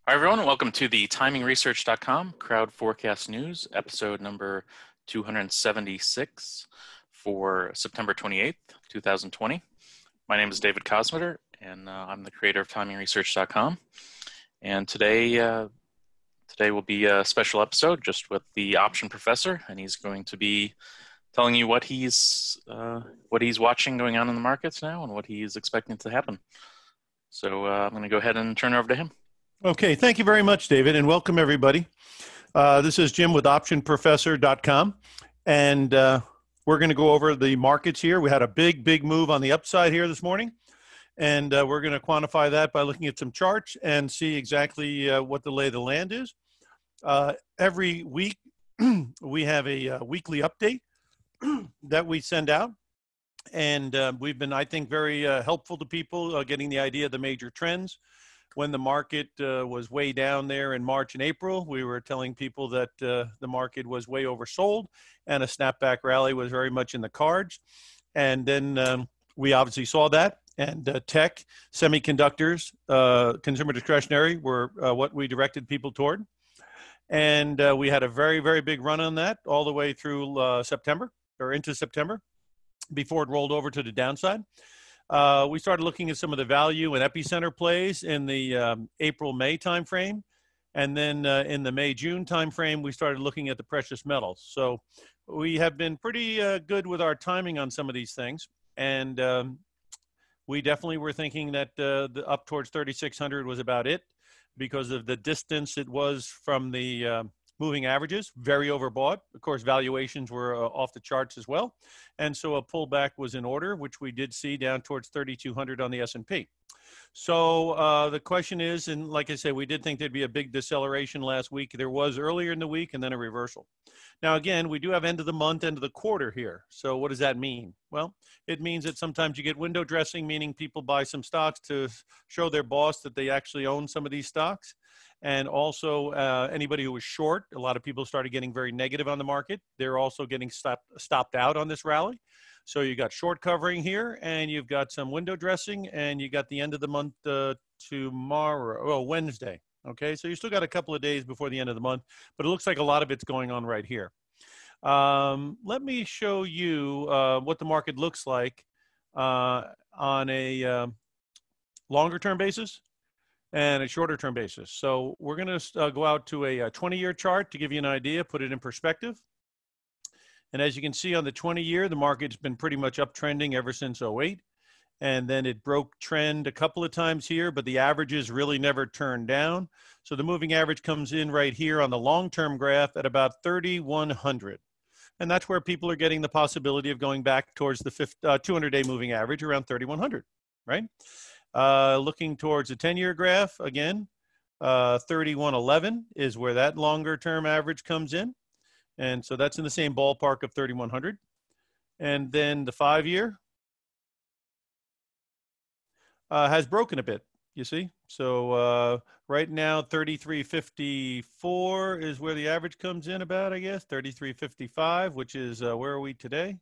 Hi, everyone. Welcome to the TimingResearch.com Crowd Forecast News, episode number 276 for September 28th, 2020. My name is David Kosmeter, and I'm the creator of TimingResearch.com. And today will be a special episode just with the option professor, and he's going to be telling you what he's watching going on in the markets now and what he's expecting to happen. So I'm going to go ahead and turn it over to him. Okay, thank you very much, David, and welcome everybody. This is Jim with optionprofessor.com, and we're going to go over the markets here. We had a big move on the upside here this morning, and we're going to quantify that by looking at some charts and see exactly what the lay of the land is. Every week, we have a weekly update that we send out, and we've been, I think, very helpful to people getting the idea of the major trends. When the market was way down there in March and April, we were telling people that the market was way oversold and a snapback rally was very much in the cards. And then we obviously saw that. And tech, semiconductors, consumer discretionary were what we directed people toward. And we had a very big run on that all the way through September or into September before it rolled over to the downside. We started looking at some of the value and epicenter plays in the April-May timeframe. And then in the May-June timeframe, we started looking at the precious metals. So we have been pretty good with our timing on some of these things. And we definitely were thinking that the up towards 3,600 was about it because of the distance it was from the moving averages, very overbought. Of course, valuations were off the charts as well. And so a pullback was in order, which we did see down towards 3,200 on the S&P. So the question is, and like I said, we did think there'd be a big deceleration last week. There was earlier in the week and then a reversal. Now, again, we do have end of the month, end of the quarter here. So what does that mean? Well, it means that sometimes you get window dressing, meaning people buy some stocks to show their boss that they actually own some of these stocks. And also anybody who was short, a lot of people started getting very negative on the market. They're also getting stopped out on this rally. So you got short covering here, and you've got some window dressing, and you got the end of the month Wednesday. Okay, so you still got a couple of days before the end of the month, but it looks like a lot of it's going on right here. Let me show you what the market looks like on a longer term basis and a shorter term basis. So we're going to go out to a 20-year chart to give you an idea, put it in perspective. And as you can see on the 20-year, the market's been pretty much uptrending ever since 08. And then it broke trend a couple of times here, but the averages really never turned down. So the moving average comes in right here on the long-term graph at about 3,100. And that's where people are getting the possibility of going back towards the 200-day moving average around 3,100, right? Looking towards the 10-year graph, again, 3,111 is where that longer-term average comes in. And so that's in the same ballpark of 3,100. And then the 5-year has broken a bit, you see. So right now, 3,354 is where the average comes in about, I guess, 3,355, which is, where are we today?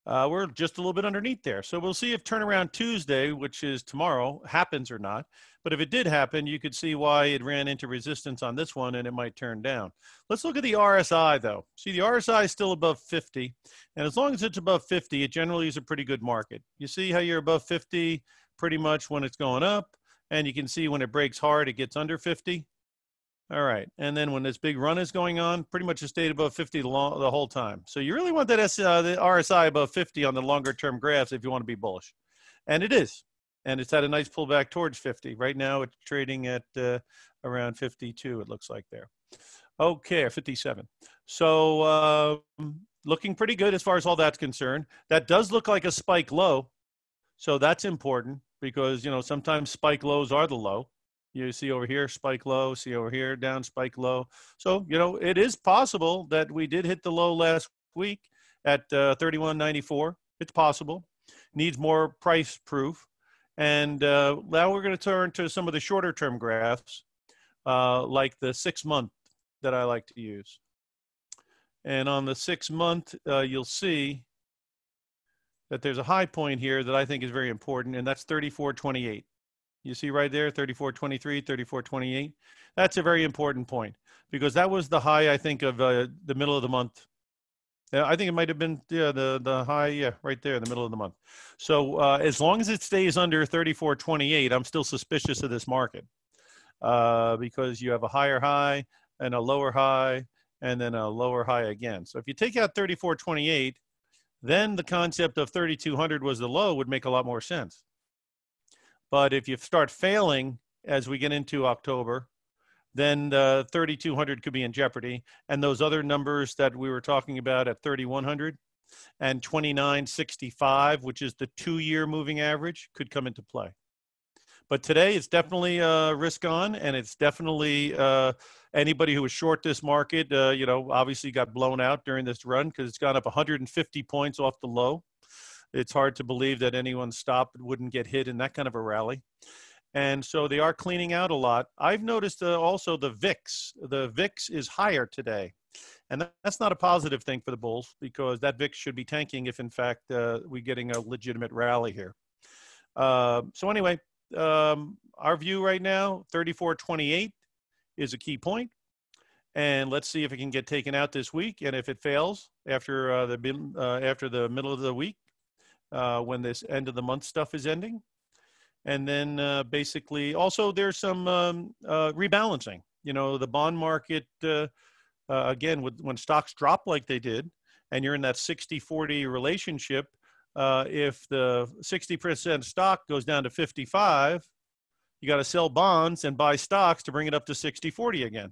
We're just a little bit underneath there. So we'll see if turnaround Tuesday, which is tomorrow, happens or not. But if it did happen, you could see why it ran into resistance on this one and it might turn down. Let's look at the RSI though. See, the RSI is still above 50. And as long as it's above 50, it generally is a pretty good market. You see how you're above 50 pretty much when it's going up. And you can see when it breaks hard, it gets under 50. All right, and then when this big run is going on, pretty much it stayed above 50 the whole time. So you really want that the RSI above 50 on the longer term graphs if you want to be bullish. And it is. And it's had a nice pullback towards 50. Right now it's trading at around 52, it looks like there. Okay, or 57. So looking pretty good as far as all that's concerned. That does look like a spike low. So that's important because, you know, sometimes spike lows are the low. You see over here, spike low, see over here, down, spike low. So, you know, it is possible that we did hit the low last week at 31.94. It's possible. Needs more price proof. And now we're going to turn to some of the shorter term graphs, like the 6-month that I like to use. And on the 6-month, you'll see that there's a high point here that I think is very important, and that's 34.28. You see right there, 34.23, 34.28. That's a very important point because that was the high, I think, of the middle of the month. I think it might have been the high, yeah, right there in the middle of the month. So as long as it stays under 34.28, I'm still suspicious of this market because you have a higher high and a lower high and then a lower high again. So if you take out 34.28, then the concept of 3,200 was the low would make a lot more sense. But if you start failing as we get into October, then 3,200 could be in jeopardy. And those other numbers that we were talking about at 3,100 and 29.65, which is the 2-year moving average, could come into play. But today it's definitely risk on, and it's definitely anybody who was short this market, obviously got blown out during this run because it's gone up 150 points off the low. It's hard to believe that anyone stopped wouldn't get hit in that kind of a rally. And so they are cleaning out a lot. I've noticed also the VIX. The VIX is higher today. And that's not a positive thing for the bulls because that VIX should be tanking if, in fact, we're getting a legitimate rally here. So anyway, our view right now, 34.28 is a key point. And let's see if it can get taken out this week. And if it fails after the middle of the week, when this end of the month stuff is ending. And then basically also there's some rebalancing. The bond market, again, when stocks drop like they did, and you're in that 60-40 relationship, if the 60% stock goes down to 55, you got to sell bonds and buy stocks to bring it up to 60-40 again.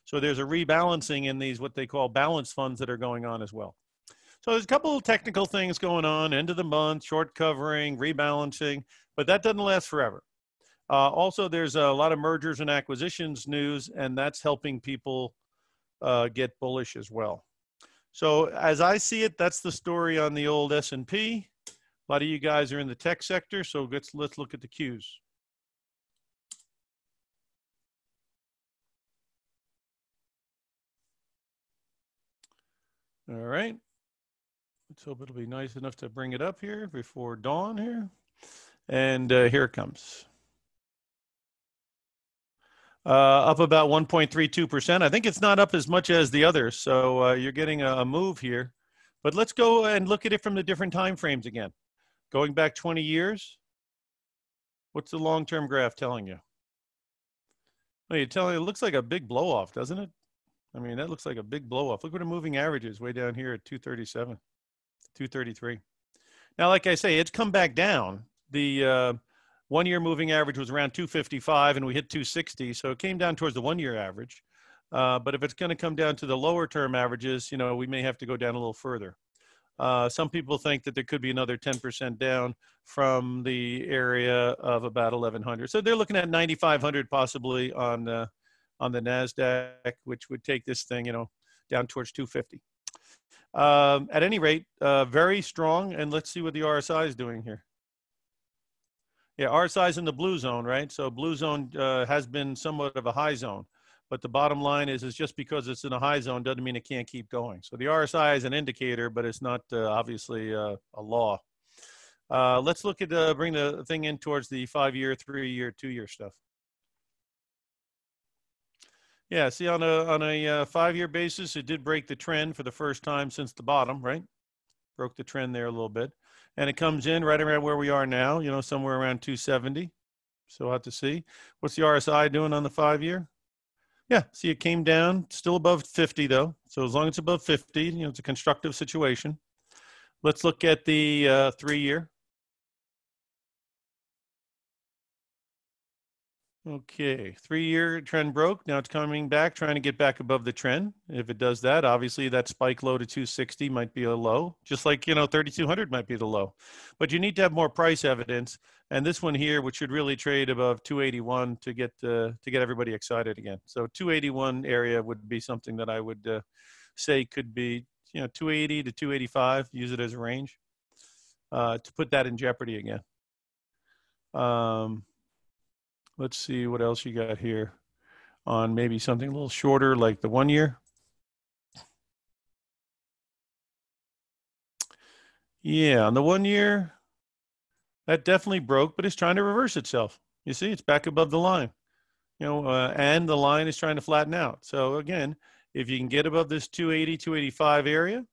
So there's a rebalancing in these, what they call balance funds that are going on as well. So there's a couple of technical things going on, end of the month, short covering, rebalancing, but that doesn't last forever. Also, there's a lot of mergers and acquisitions news, and that's helping people get bullish as well. So as I see it, that's the story on the old S&P. A lot of you guys are in the tech sector, so let's look at the Qs. All right. Let's hope it'll be nice enough to bring it up here before dawn here. And here it comes. Up about 1.32%. I think it's not up as much as the others, so you're getting a move here. But let's go and look at it from the different time frames again. Going back 20 years, what's the long-term graph telling you? Well, you're telling it looks like a big blow-off, doesn't it? I mean, that looks like a big blow-off. Look what the moving average is way down here at 237, 233. Now, like I say, it's come back down. The 1-year moving average was around 255, and we hit 260, so it came down towards the 1-year average. But if it's going to come down to the lower term averages, we may have to go down a little further. Some people think that there could be another 10% down from the area of about 1100. So they're looking at 9,500 possibly on the NASDAQ, which would take this thing, down towards 250. At any rate, very strong. And let's see what the RSI is doing here. Yeah, RSI is in the blue zone, right? So blue zone has been somewhat of a high zone. But the bottom line is just because it's in a high zone doesn't mean it can't keep going. So the RSI is an indicator, but it's not obviously a law. Let's look at bring the thing in towards the 5-year, 3-year, 2-year stuff. Yeah, see on a 5-year basis, it did break the trend for the first time since the bottom, right? Broke the trend there a little bit. And it comes in right around where we are now, somewhere around 270. So we'll have to see. What's the RSI doing on the 5-year? Yeah, see it came down, still above 50 though. So as long as it's above 50, it's a constructive situation. Let's look at the 3-year. Okay, 3-year trend broke. Now it's coming back, trying to get back above the trend. If it does that, obviously that spike low to 260 might be a low, just like, 3,200 might be the low. But you need to have more price evidence. And this one here, which should really trade above 281 to get everybody excited again. So 281 area would be something that I would say could be, 280 to 285, use it as a range to put that in jeopardy again. Let's see what else you got here on maybe something a little shorter like the 1-year. Yeah, on the 1-year, that definitely broke, but it's trying to reverse itself. You see, it's back above the line. And the line is trying to flatten out. So again, if you can get above this 280, 285 area,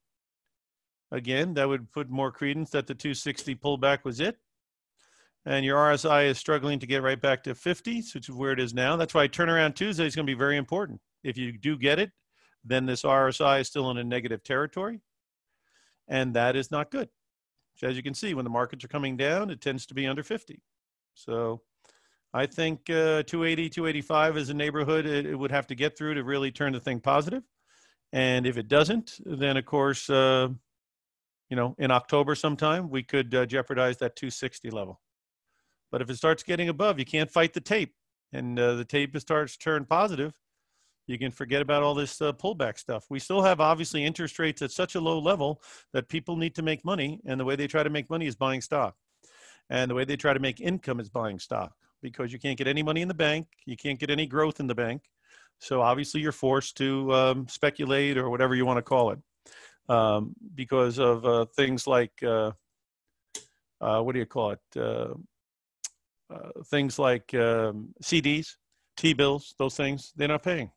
again, that would put more credence that the 260 pullback was it. And your RSI is struggling to get right back to 50, which is where it is now. That's why turnaround Tuesday is going to be very important. If you do get it, then this RSI is still in a negative territory, and that is not good. So as you can see, when the markets are coming down, it tends to be under 50. So I think 280, 285 is a neighborhood it would have to get through to really turn the thing positive. And if it doesn't, then of course, in October sometime, we could jeopardize that 260 level. But if it starts getting above, you can't fight the tape, and the tape starts to turn positive, you can forget about all this pullback stuff. We still have obviously interest rates at such a low level that people need to make money, and the way they try to make money is buying stock. And the way they try to make income is buying stock, because you can't get any money in the bank, you can't get any growth in the bank. So obviously you're forced to speculate, or whatever you want to call it, because of things like, what do you call it? Things like CDs, T-bills, those things, they're not paying.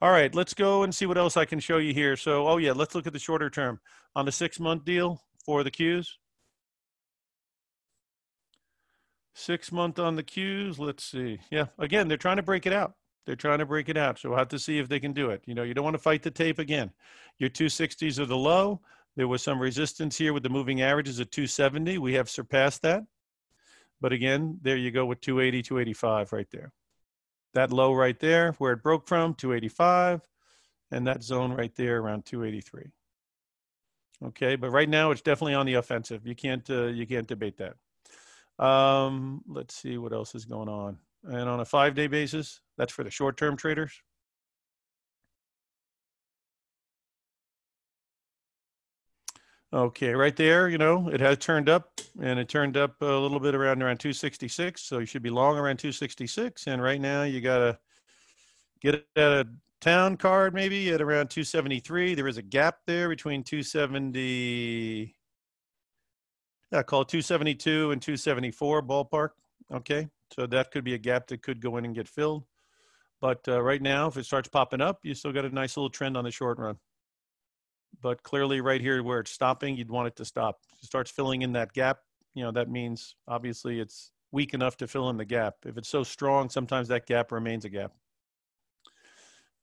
All right, let's go and see what else I can show you here. So, oh yeah, let's look at the shorter term. On the 6-month deal for the Qs. 6 month on the Qs, let's see. Yeah, again, they're trying to break it out. They're trying to break it out. So we'll have to see if they can do it. You don't want to fight the tape again. Your 260s are the low. There was some resistance here with the moving averages at 270. We have surpassed that. But again, there you go with 280, 285 right there. That low right there, where it broke from, 285, and that zone right there around 283. Okay, but right now it's definitely on the offensive. You can't debate that. Let's see what else is going on. And on a 5-day basis, that's for the short-term traders. Okay, right there, it has turned up, and it turned up a little bit around 266. So you should be long around 266. And right now you got to get it at a town card maybe at around 273. There is a gap there between 270, call it 272 and 274 ballpark. Okay, so that could be a gap that could go in and get filled. But right now, if it starts popping up, you still got a nice little trend on the short run. But clearly right here where it's stopping, you'd want it to stop. If it starts filling in that gap, that means obviously it's weak enough to fill in the gap. If it's so strong, sometimes that gap remains a gap.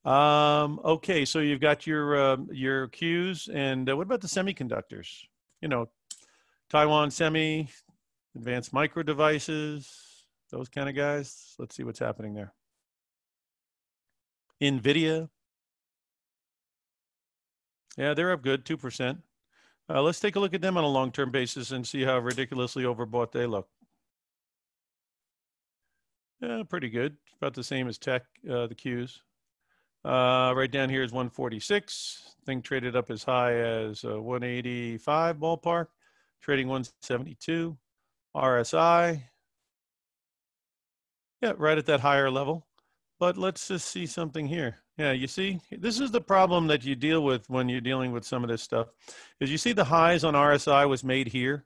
Okay, so you've got your Qs, and what about the semiconductors? Taiwan Semi, Advanced Micro Devices, those kind of guys. Let's see what's happening there. NVIDIA. Yeah, they're up good, 2%. Let's take a look at them on a long-term basis and see how ridiculously overbought they look. Yeah, pretty good. About the same as tech, the Qs. Right down here is 146. Thing traded up as high as 185 ballpark. Trading 172. RSI. Yeah, right at that higher level. But let's just see something here. Yeah, you see, this is the problem that you deal with when you're dealing with some of this stuff. Is you see the highs on RSI was made here.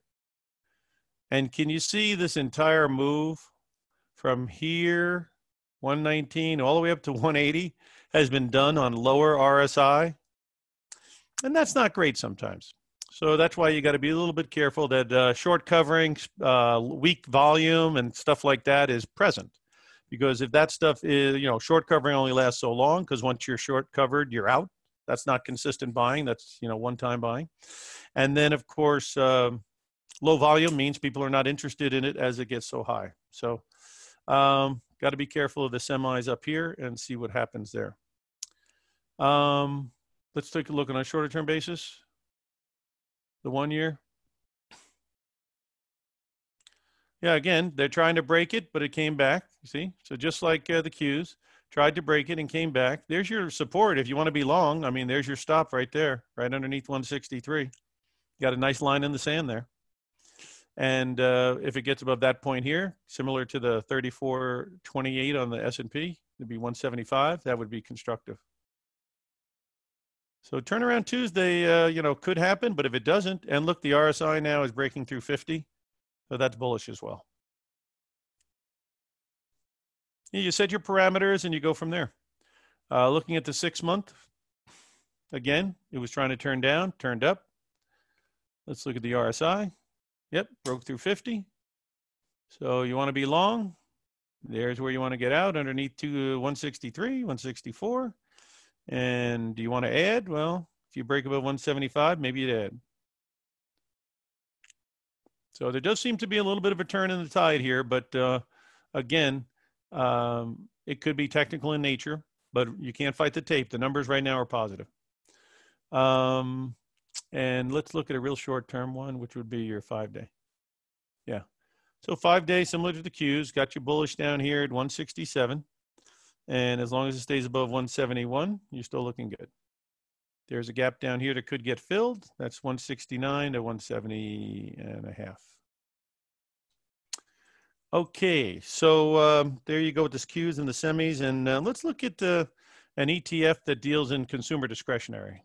And can you see this entire move from here, 119, all the way up to 180, has been done on lower RSI? And that's not great sometimes. So that's why you got to be a little bit careful that short covering, weak volume, and stuff like that is present. Because if that stuff is, short covering only lasts so long, because once you're short covered, you're out. That's not consistent buying. That's, one-time buying. And then, of course, low volume means people are not interested in it as it gets so high. So got to be careful of the semis up here and see what happens there. Let's take a look on a shorter term basis. The 1 year. Yeah, again, they're trying to break it, but it came back. You see? So just like the Qs, tried to break it and came back. There's your support if you want to be long. I mean, there's your stop right there, right underneath 163. You got a nice line in the sand there. And if it gets above that point here, similar to the 3428 on the S&P, it'd be 175. That would be constructive. So turnaround Tuesday, could happen, but if it doesn't, and look, the RSI now is breaking through 50. So that's bullish as well. You set your parameters and you go from there. Looking at the 6 month, again, it was trying to turn down, turned up. Let's look at the RSI. Yep, broke through 50. So you want to be long. There's where you want to get out underneath 163, 164. And do you want to add? Well, if you break above 175, maybe you'd add. So there does seem to be a little bit of a turn in the tide here, but again, it could be technical in nature, but you can't fight the tape. The numbers right now are positive. And let's look at a real short-term one, which would be your 5-day. Yeah. So 5-day, similar to the Qs, got you bullish down here at 167. And as long as it stays above 171, you're still looking good. There's a gap down here that could get filled. That's 169 to 170 and a half. Okay, so there you go with the Qs and the semis. And let's look at an ETF that deals in consumer discretionary.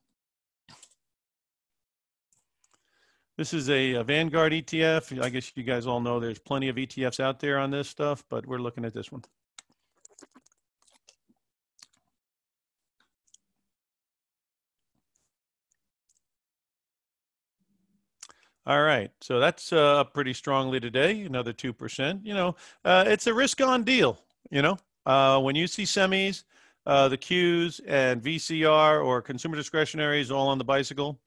This is a Vanguard ETF. I guess you guys all know there's plenty of ETFs out there on this stuff, but we're looking at this one. All right, so that's up pretty strongly today, another 2%. You know, it's a risk-on deal, you know. When you see semis, the Qs and VCR or consumer discretionaries all on the bicycle.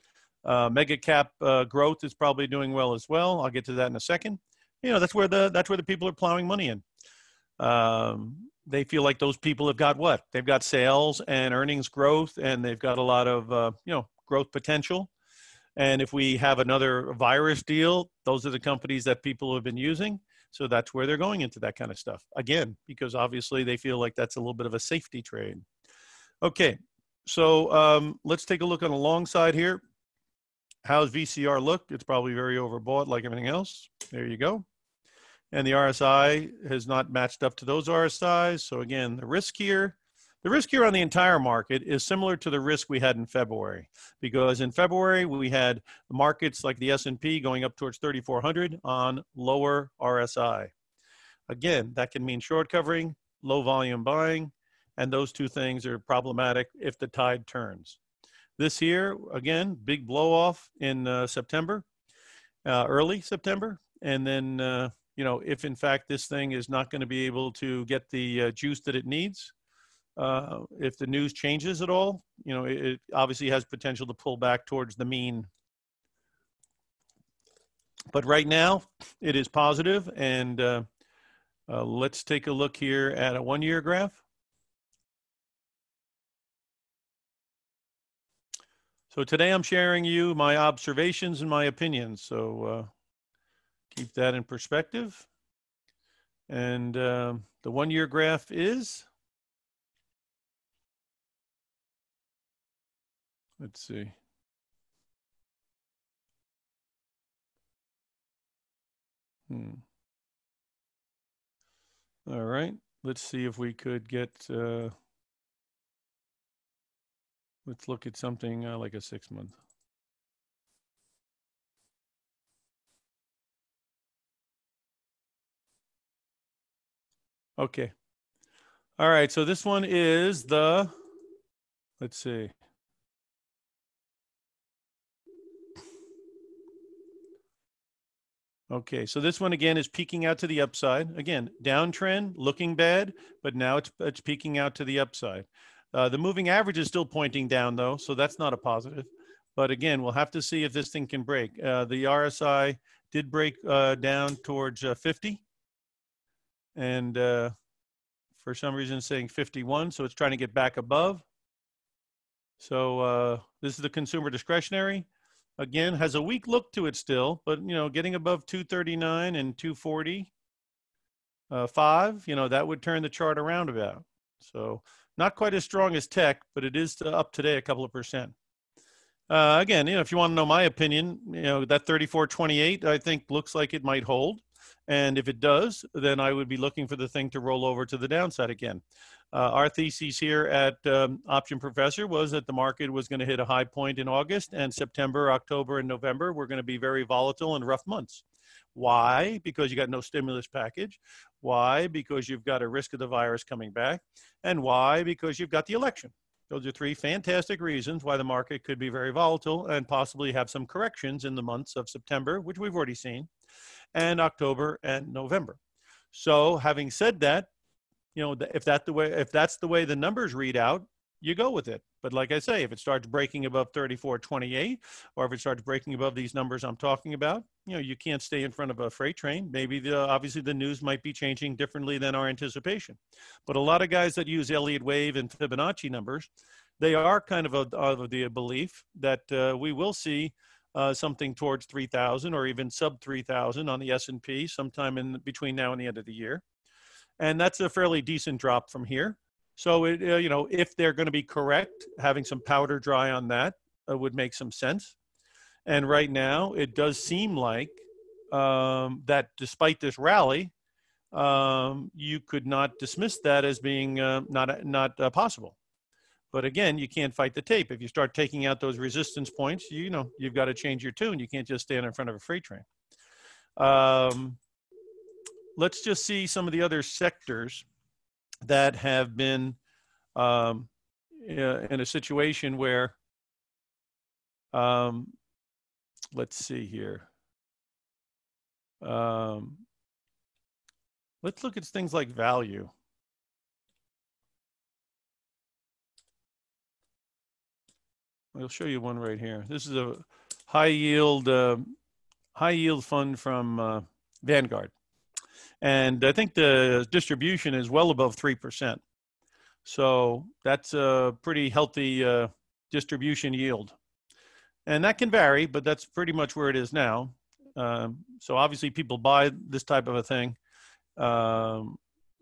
Mega cap growth is probably doing well as well. I'll get to that in a second. You know, that's where the people are plowing money in. They feel like those people have got what? They've got sales and earnings growth, and they've got a lot of you know, growth potential. And if we have another virus deal, those are the companies that people have been using. So that's where they're going into that kind of stuff. Again, because obviously they feel like that's a little bit of a safety trade. Okay, so let's take a look on the long side here. How's VCR look? It's probably very overbought like everything else. There you go. And the RSI has not matched up to those RSIs. So again, the risk here on the entire market is similar to the risk we had in February, because in February we had markets like the S&P going up towards 3,400 on lower RSI. Again, that can mean short covering, low volume buying, and those two things are problematic if the tide turns. This here, again, big blow off in September, early September, and then you know, if in fact this thing is not going to be able to get the juice that it needs. If the news changes at all, you know, it obviously has potential to pull back towards the mean. But right now, it is positive, and let's take a look here at a 1-year graph. So today I'm sharing you my observations and my opinions, so keep that in perspective. And the 1-year graph is... Let's see. All right. Let's see if we could get, let's look at something like a 6 month. Okay. All right. So this one is the, let's see. Okay, so this one again is peaking out to the upside. Again, downtrend, looking bad, but now it's peaking out to the upside. The moving average is still pointing down though, so that's not a positive. But again, we'll have to see if this thing can break. The RSI did break down towards 50. And for some reason it's saying 51, so it's trying to get back above. So this is the consumer discretionary. Again, has a weak look to it still, but, you know, getting above 239 and 240.5, you know, that would turn the chart around about. So not quite as strong as tech, but it is up today a couple of percent. Again, you know, if you want to know my opinion, you know, that 34.28, I think looks like it might hold. And if it does, then I would be looking for the thing to roll over to the downside again. Our thesis here at Option Professor was that the market was going to hit a high point in August, and September, October, and November were going to be very volatile and rough months. Why? Because you got no stimulus package. Why? Because you've got a risk of the virus coming back. And why? Because you've got the election. Those are three fantastic reasons why the market could be very volatile and possibly have some corrections in the months of September, which we've already seen, and October and November. So having said that, if that's the way the numbers read out, you go with it. But like I say, if it starts breaking above 34.28, or if it starts breaking above these numbers I'm talking about, you can't stay in front of a freight train. Maybe obviously the news might be changing differently than our anticipation. But a lot of guys that use Elliott wave and Fibonacci numbers, they are kind of the belief that we will see something towards 3,000 or even sub 3,000 on the S&P sometime in between now and the end of the year. And that's a fairly decent drop from here. So, if they're going to be correct, having some powder dry on that would make some sense. And right now, it does seem like that despite this rally, you could not dismiss that as being not possible. But again, you can't fight the tape. If you start taking out those resistance points, you've got to change your tune. You can't just stand in front of a freight train. Let's just see some of the other sectors that have been in a situation where, let's see here. Let's look at things like value. I'll show you one right here. This is a high yield fund from Vanguard. And I think the distribution is well above 3%. So that's a pretty healthy distribution yield. And that can vary, but that's pretty much where it is now. So obviously people buy this type of a thing. And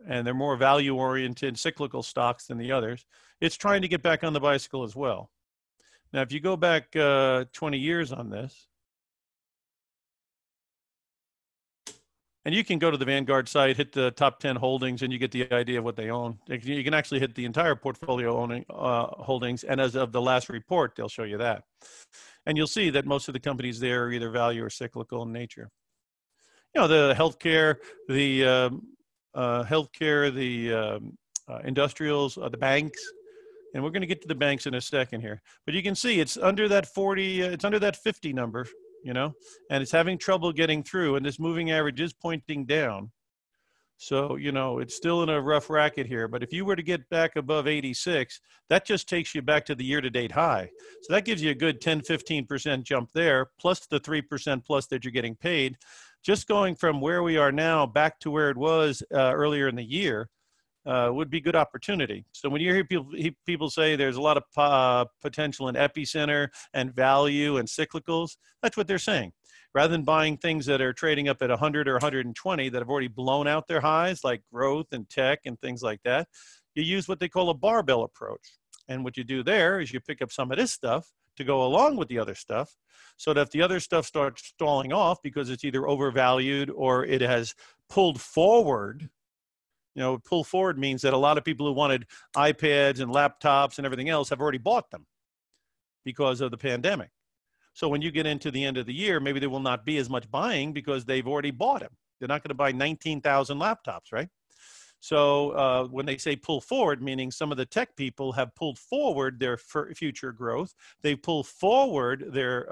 they're more value-oriented cyclical stocks than the others. It's trying to get back on the bicycle as well. Now, if you go back 20 years on this, and you can go to the Vanguard site, hit the top 10 holdings, and you get the idea of what they own. You can actually hit the entire portfolio holdings, and as of the last report, they'll show you that. And you'll see that most of the companies there are either value or cyclical in nature. The healthcare, the industrials, the banks, and we're going to get to the banks in a second here. But you can see it's under that 40, it's under that 50 number. And it's having trouble getting through, and this moving average is pointing down. So, it's still in a rough racket here, but if you were to get back above 86, that just takes you back to the year-to-date high. So that gives you a good 10-15% jump there, plus the 3% plus that you're getting paid. Just going from where we are now back to where it was earlier in the year would be good opportunity. So when you hear people say there's a lot of potential in epicenter and value and cyclicals, that's what they're saying. Rather than buying things that are trading up at 100 or 120 that have already blown out their highs, like growth and tech and things like that, you use what they call a barbell approach. And what you do there is you pick up some of this stuff to go along with the other stuff, so that if the other stuff starts stalling off because it's either overvalued or it has pulled forward. Pull forward means that a lot of people who wanted iPads and laptops and everything else have already bought them because of the pandemic. So when you get into the end of the year, maybe there will not be as much buying because they've already bought them. They're not going to buy 19,000 laptops, right? So when they say pull forward, meaning some of the tech people have pulled forward their future growth. They pull forward their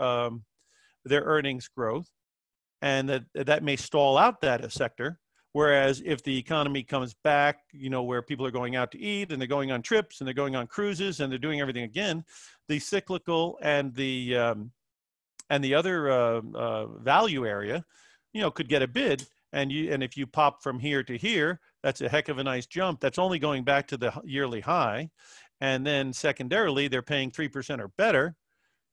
earnings growth, and that may stall out that sector. Whereas if the economy comes back, where people are going out to eat and they're going on trips and they're going on cruises and they're doing everything again, the cyclical and the other value area, could get a bid. And if you pop from here to here, that's a heck of a nice jump. That's only going back to the yearly high. And then secondarily, they're paying 3% or better.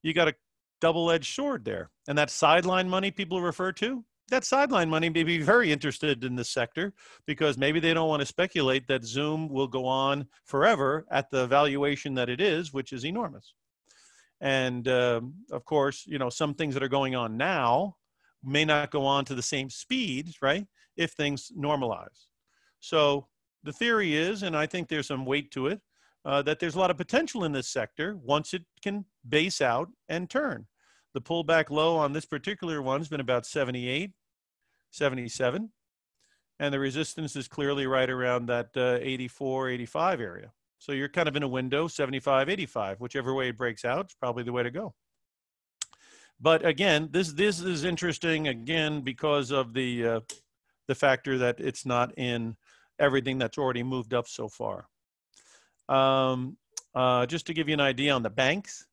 You got a double-edged sword there. And that sideline money people refer to, that sideline money may be very interested in this sector because maybe they don't want to speculate that Zoom will go on forever at the valuation that it is, which is enormous. And of course, some things that are going on now may not go on to the same speed, right, if things normalize. So the theory is, and I think there's some weight to it, that there's a lot of potential in this sector once it can base out and turn. The pullback low on this particular one has been about 78. 77. And the resistance is clearly right around that 84, 85 area. So you're kind of in a window, 75, 85, whichever way it breaks out, it's probably the way to go. But again, this is interesting again because of the factor that it's not in everything that's already moved up so far. Just to give you an idea on the banks,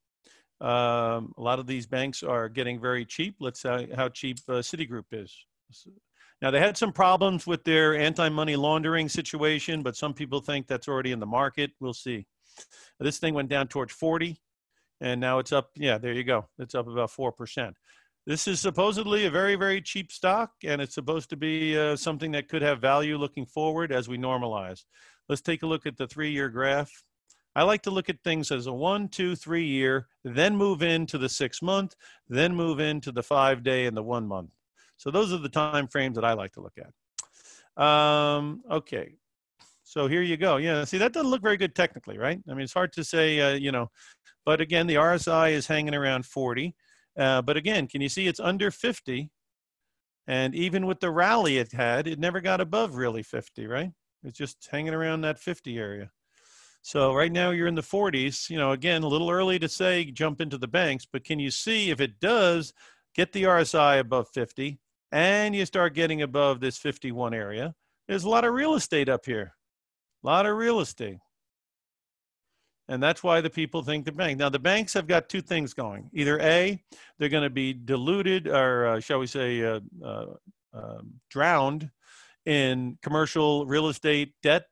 a lot of these banks are getting very cheap. Let's say how cheap Citigroup is. Now, they had some problems with their anti-money laundering situation, but some people think that's already in the market. We'll see. This thing went down towards 40, and now it's up. Yeah, there you go. It's up about 4%. This is supposedly a very, very cheap stock, and it's supposed to be something that could have value looking forward as we normalize. Let's take a look at the 3-year graph. I like to look at things as a 1, 2, 3 year, then move into the 6 month, then move into the 5-day and the 1 month. So those are the time frames that I like to look at. Okay, so here you go. Yeah, see, that doesn't look very good technically, right? I mean, it's hard to say, you know, but again, the RSI is hanging around 40. But again, can you see it's under 50? And even with the rally it had, it never got above really 50, right? It's just hanging around that 50 area. So right now you're in the 40s, you know, again, a little early to say jump into the banks, but can you see if it does get the RSI above 50 and you start getting above this 51 area, there's a lot of real estate up here, a lot of real estate. And that's why the people think the bank. Now, the banks have got two things going. Either A, they're going to be diluted or shall we say drowned in commercial real estate debt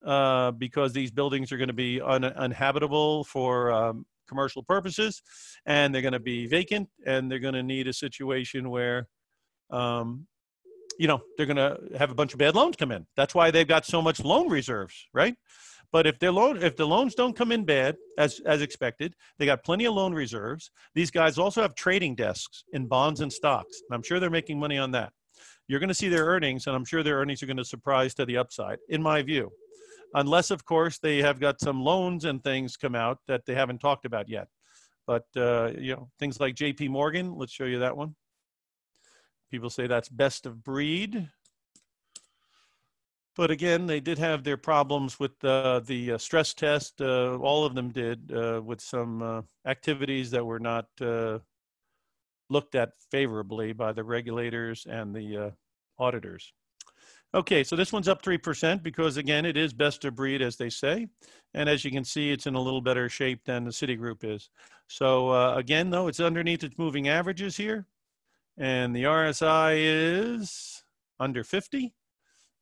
because these buildings are going to be uninhabitable for commercial purposes, and they're going to be vacant, and they're going to need a situation where, you know, they're going to have a bunch of bad loans come in. That's why they've got so much loan reserves, right? But if the loans don't come in bad, as expected, they got plenty of loan reserves. These guys also have trading desks in bonds and stocks. And I'm sure they're making money on that. You're going to see their earnings, and I'm sure their earnings are going to surprise to the upside, in my view. Unless, of course, they have got some loans and things come out that they haven't talked about yet. But, you know, things like JP Morgan, let's show you that one. People say that's best of breed. But again, they did have their problems with the stress test. All of them did with some activities that were not looked at favorably by the regulators and the auditors. Okay, so this one's up 3% because, again, it is best of breed, as they say. And as you can see, it's in a little better shape than the Citigroup is. So, again, though, it's underneath its moving averages here. And the RSI is under 50.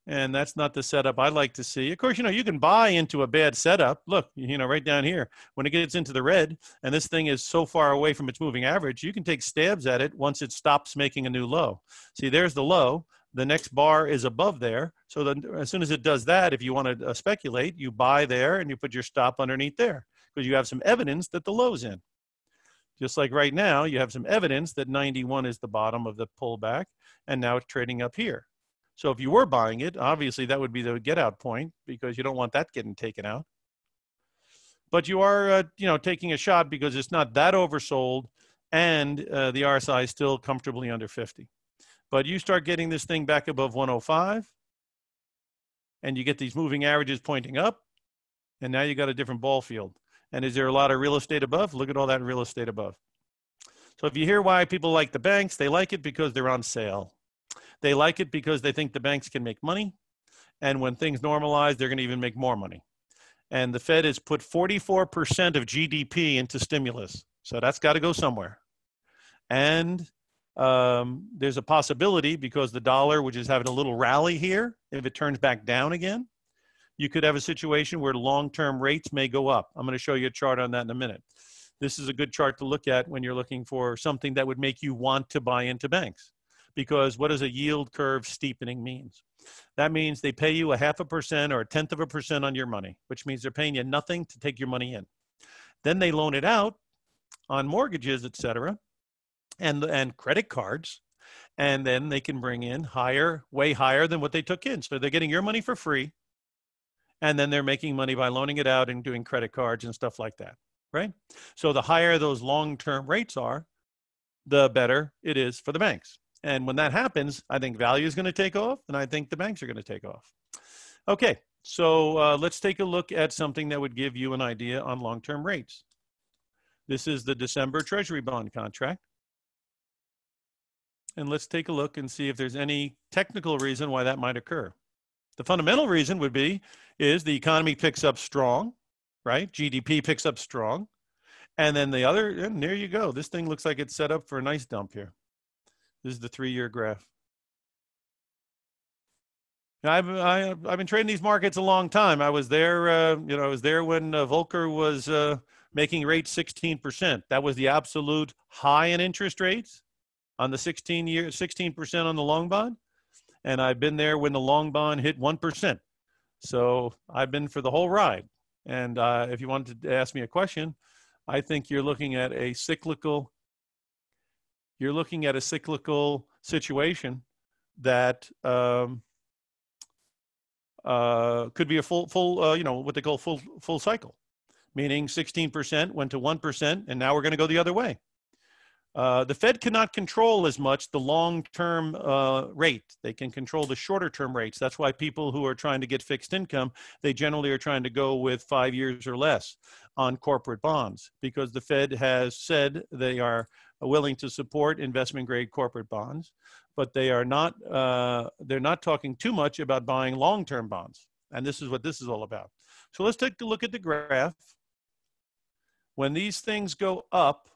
And that's not the setup I like to see. Of course, you know, you can buy into a bad setup. Look, you know, right down here, when it gets into the red and this thing is so far away from its moving average, you can take stabs at it once it stops making a new low. See, there's the low. The next bar is above there. So then as soon as it does that, if you want to speculate, you buy there and you put your stop underneath there because you have some evidence that the low's in. Just like right now, you have some evidence that 91 is the bottom of the pullback, and now it's trading up here. So if you were buying it, obviously that would be the get out point because you don't want that getting taken out. But you are, you know, taking a shot because it's not that oversold and the RSI is still comfortably under 50. But you start getting this thing back above 105 and you get these moving averages pointing up, and now you got a different ball field. And is there a lot of real estate above? Look at all that real estate above. So if you hear why people like the banks, they like it because they're on sale. They like it because they think the banks can make money. And when things normalize, they're going to even make more money. And the Fed has put 44% of GDP into stimulus. So that's got to go somewhere. And there's a possibility because the dollar, which is having a little rally here, if it turns back down again, you could have a situation where long-term rates may go up. I'm going to show you a chart on that in a minute. This is a good chart to look at when you're looking for something that would make you want to buy into banks. Because what does a yield curve steepening means? That means they pay you 0.5% or 0.1% on your money, which means they're paying you nothing to take your money in. Then they loan it out on mortgages, et cetera, and credit cards, and then they can bring in higher, way higher than what they took in. So they're getting your money for free, and then they're making money by loaning it out and doing credit cards and stuff like that, right? So the higher those long-term rates are, the better it is for the banks. And when that happens, I think value is going to take off, and I think the banks are going to take off. Okay, so let's take a look at something that would give you an idea on long-term rates. This is the December Treasury bond contract. And let's take a look and see if there's any technical reason why that might occur. The fundamental reason would be is the economy picks up strong, right? GDP picks up strong. And then the other, and there you go. This thing looks like it's set up for a nice dump here. This is the 3-year graph. I've been trading these markets a long time. I was there, I was there when Volcker was making rates 16%. That was the absolute high in interest rates on the 16% on the long bond. And I've been there when the long bond hit 1%. So I've been for the whole ride. And if you wanted to ask me a question, I think you're looking at a cyclical situation that could be a full what they call full cycle, meaning 16% went to 1%, and now we're going to go the other way. The Fed cannot control as much the long-term rate. They can control the shorter-term rates. That's why people who are trying to get fixed income, they generally are trying to go with 5 years or less on corporate bonds, because the Fed has said they are willing to support investment-grade corporate bonds, but they are not. They're not talking too much about buying long-term bonds, and this is what this is all about. So let's take a look at the graph. When these things go up,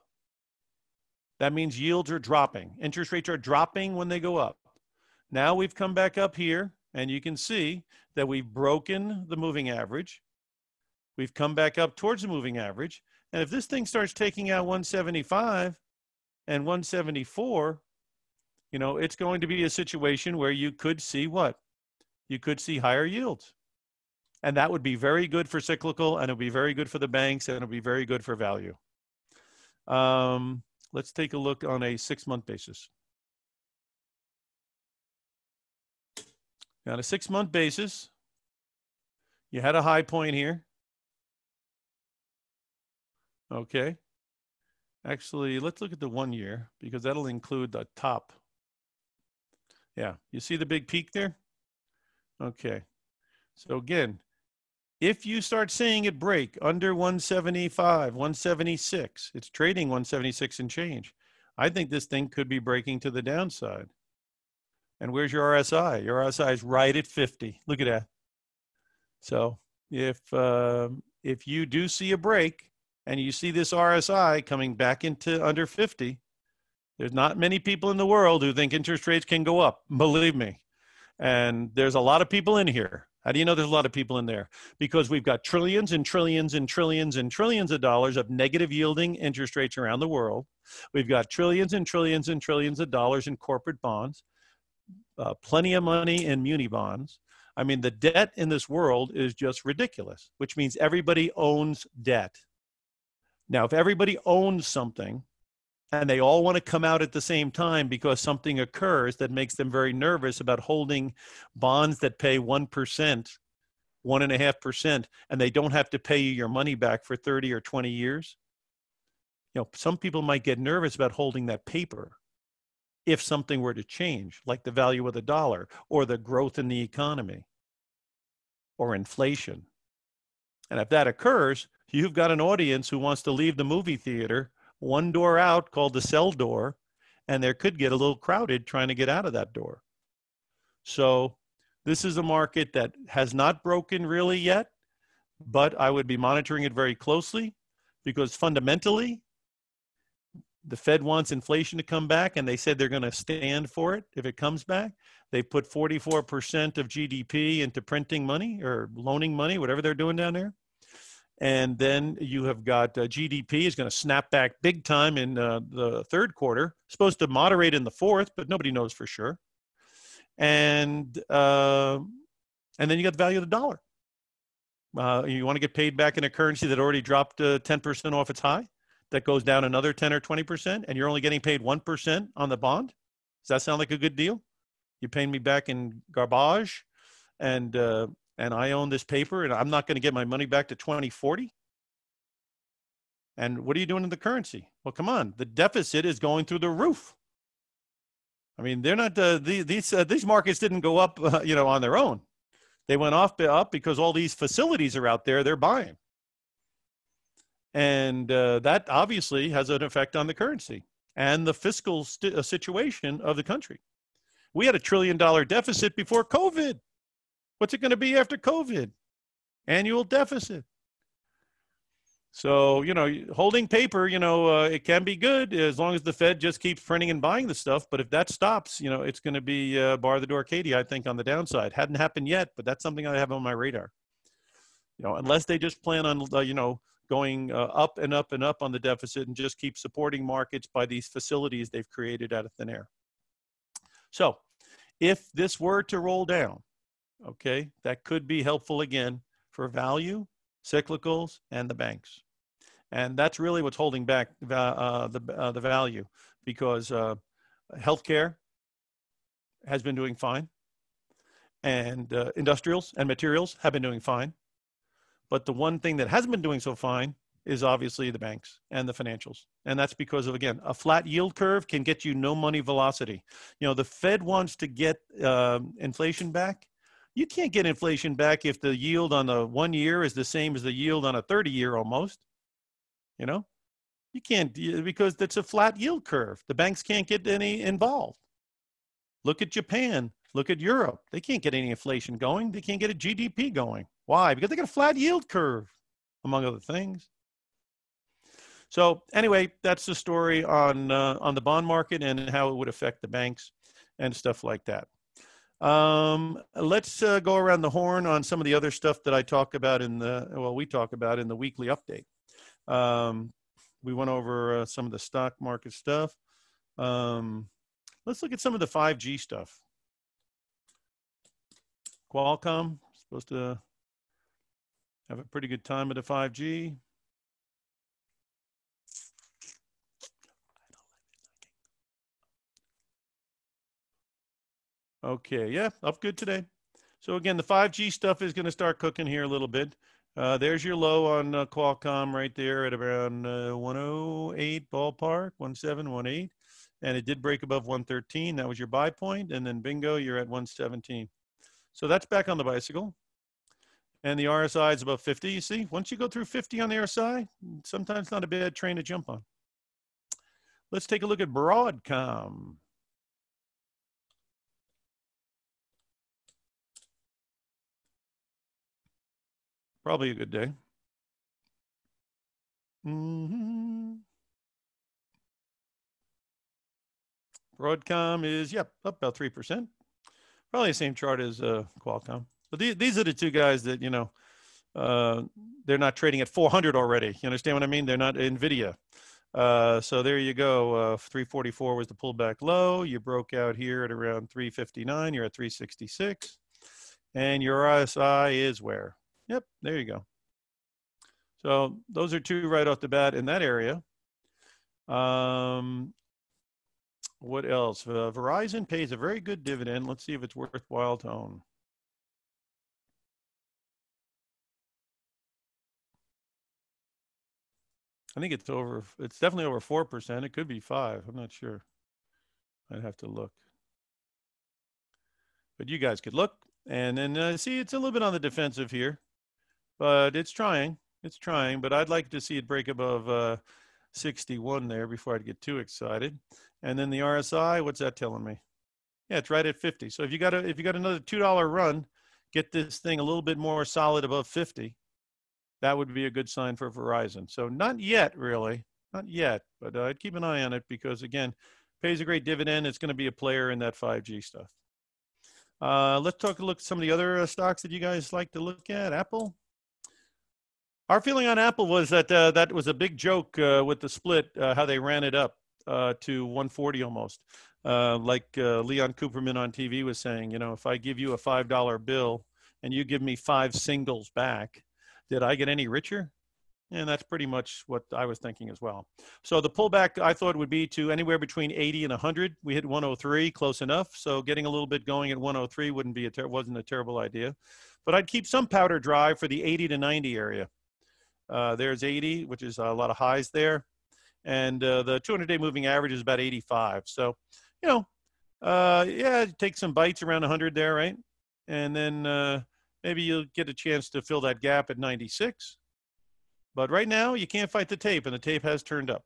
that means yields are dropping. Interest rates are dropping when they go up. Now we've come back up here, and you can see that we've broken the moving average. We've come back up towards the moving average. And if this thing starts taking out 175 and 174, it's going to be a situation where you could see what? You could see higher yields. And that would be very good for cyclical, and it would be very good for the banks, and it would be very good for value. Let's take a look on a 6-month basis. Now, on a 6-month basis, you had a high point here. Okay. Actually, let's look at the 1 year, because that'll include the top. Yeah, you see the big peak there? Okay. So again, if you start seeing it break under 175, 176, it's trading 176 and change. I think this thing could be breaking to the downside. And where's your RSI? Your RSI is right at 50. Look at that. So if you do see a break and you see this RSI coming back into under 50, there's not many people in the world who think interest rates can go up, believe me. And there's a lot of people in here. How do you know there's a lot of people in there? Because we've got trillions and trillions and trillions and trillions of dollars of negative yielding interest rates around the world. We've got trillions and trillions and trillions of dollars in corporate bonds, plenty of money in muni bonds. I mean, the debt in this world is just ridiculous, which means everybody owns debt. Now, if everybody owns something, and they all want to come out at the same time because something occurs that makes them very nervous about holding bonds that pay 1%, 1.5%, and they don't have to pay you your money back for 30 or 20 years. Some people might get nervous about holding that paper if something were to change, like the value of the dollar or the growth in the economy or inflation. And if that occurs, you've got an audience who wants to leave the movie theater one door out, called the sell door, and there could get a little crowded trying to get out of that door. So this is a market that has not broken really yet, but I would be monitoring it very closely, because fundamentally, the Fed wants inflation to come back, and they said they're going to stand for it if it comes back. They put 44% of GDP into printing money or loaning money, whatever they're doing down there. And then you have got GDP is going to snap back big time in the third quarter. Supposed to moderate in the fourth, but nobody knows for sure. And then you got the value of the dollar. You want to get paid back in a currency that already dropped 10% off its high, that goes down another 10 or 20%, and you're only getting paid 1% on the bond. Does that sound like a good deal? You're paying me back in garbage, and I own this paper, and I'm not going to get my money back to 2040? And what are you doing in the currency? Well, come on. The deficit is going through the roof. I mean, they're not these markets didn't go up, on their own. They went up because all these facilities are out there. They're buying, and that obviously has an effect on the currency and the fiscal situation of the country. We had $1 trillion deficit before COVID. What's it going to be after COVID? Annual deficit. So, holding paper, it can be good as long as the Fed just keeps printing and buying the stuff. But if that stops, it's going to be bar the door, Katie, I think, on the downside. Hadn't happened yet, but that's something I have on my radar. Unless they just plan on, going up and up and up on the deficit and just keep supporting markets by these facilities they've created out of thin air. So if this were to roll down, okay, that could be helpful again for value, cyclicals, and the banks. And that's really what's holding back the value, because healthcare has been doing fine, and industrials and materials have been doing fine. But the one thing that hasn't been doing so fine is obviously the banks and the financials. And that's because of, again, a flat yield curve can get you no money velocity. The Fed wants to get inflation back. You can't get inflation back if the yield on the 1 year is the same as the yield on a 30-year almost. You can't, because that's a flat yield curve. The banks can't get any involved. Look at Japan. Look at Europe. They can't get any inflation going. They can't get a GDP going. Why? Because they got a flat yield curve, among other things. So anyway, that's the story on the bond market and how it would affect the banks and stuff like that. Let's go around the horn on some of the other stuff that I talk about we talk about in the weekly update. We went over some of the stock market stuff. Let's look at some of the 5G stuff. Qualcomm supposed to have a pretty good time with the 5G. Okay, yeah, up good today. So again, the 5G stuff is going to start cooking here a little bit. There's your low on Qualcomm right there at around 108 ballpark, 1718. And it did break above 113. That was your buy point. And then bingo, you're at 117. So that's back on the bicycle. And the RSI is above 50. You see, once you go through 50 on the RSI, sometimes not a bad train to jump on. Let's take a look at Broadcom. Probably a good day. Broadcom is, up about 3%. Probably the same chart as Qualcomm. But these are the two guys that, they're not trading at 400 already. You understand what I mean? They're not NVIDIA. So there you go. 344 was the pullback low. You broke out here at around 359. You're at 366. And your RSI is where? Yep, there you go. So those are two right off the bat in that area. What else? Verizon pays a very good dividend. Let's see if it's worthwhile to own. I think it's definitely over 4%. It could be 5%. I'm not sure. I'd have to look. But you guys could look. And then see, it's a little bit on the defensive here. But it's trying. It's trying. But I'd like to see it break above 61 there before I'd get too excited. And then the RSI, what's that telling me? Yeah, it's right at 50. So if you got another $2 run, get this thing a little bit more solid above 50. That would be a good sign for Verizon. So not yet, really. Not yet. But I'd keep an eye on it because, again, pays a great dividend. It's going to be a player in that 5G stuff. Let's look at some of the other stocks that you guys like to look at. Apple. Our feeling on Apple was that that was a big joke with the split, how they ran it up to 140 almost. Like Leon Cooperman on TV was saying, if I give you a $5 bill and you give me 5 singles back, did I get any richer? And that's pretty much what I was thinking as well. So the pullback I thought would be to anywhere between 80 and 100. We hit 103, close enough. So getting a little bit going at 103 wasn't a terrible idea. But I'd keep some powder dry for the 80 to 90 area. There's 80, which is a lot of highs there. And the 200-day moving average is about 85. So, Yeah, take some bites around 100 there, right? And then maybe you'll get a chance to fill that gap at 96. But right now, you can't fight the tape, and the tape has turned up.